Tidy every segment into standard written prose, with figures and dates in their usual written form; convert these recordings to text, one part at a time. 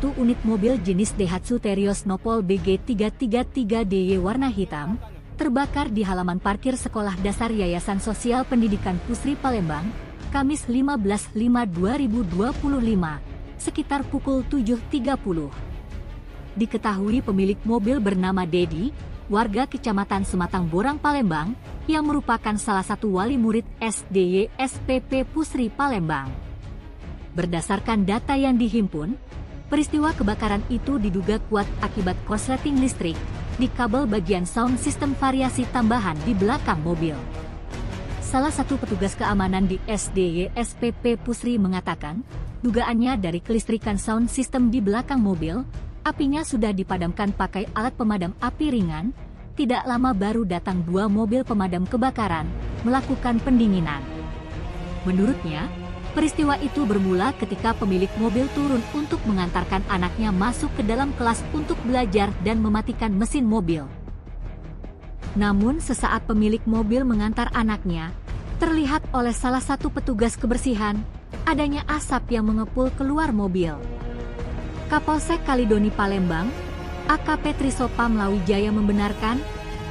satu unit mobil jenis Daihatsu Terios Nopol BG333DY warna hitam, terbakar di halaman parkir Sekolah Dasar Yayasan Sosial Pendidikan Pusri Palembang, Kamis 15/5/2025, sekitar pukul 7.30. Diketahui pemilik mobil bernama Dedi, warga Kecamatan Sematang Borang Palembang, yang merupakan salah satu wali murid SDY SPP Pusri Palembang. Berdasarkan data yang dihimpun, peristiwa kebakaran itu diduga kuat akibat korsleting listrik di kabel bagian sound system variasi tambahan di belakang mobil. Salah satu petugas keamanan di SDY SPP Pusri mengatakan, dugaannya dari kelistrikan sound system di belakang mobil, apinya sudah dipadamkan pakai alat pemadam api ringan. Tidak lama baru datang 2 mobil pemadam kebakaran melakukan pendinginan. Menurutnya, peristiwa itu bermula ketika pemilik mobil turun untuk mengantarkan anaknya masuk ke dalam kelas untuk belajar dan mematikan mesin mobil. Namun sesaat pemilik mobil mengantar anaknya, terlihat oleh salah satu petugas kebersihan, adanya asap yang mengepul keluar mobil. Kapolsek Kalidoni Palembang, AKP Trisopa Mlawijaya membenarkan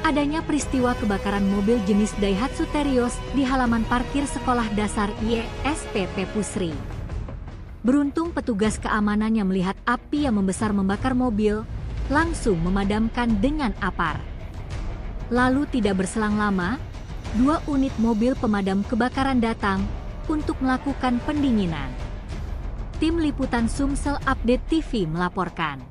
adanya peristiwa kebakaran mobil jenis Daihatsu Terios di halaman parkir Sekolah Dasar YSPP Pusri. Beruntung petugas keamanan yang melihat api yang membesar membakar mobil, langsung memadamkan dengan apar. Lalu tidak berselang lama, 2 unit mobil pemadam kebakaran datang untuk melakukan pendinginan. Tim Liputan Sumsel Update TV melaporkan.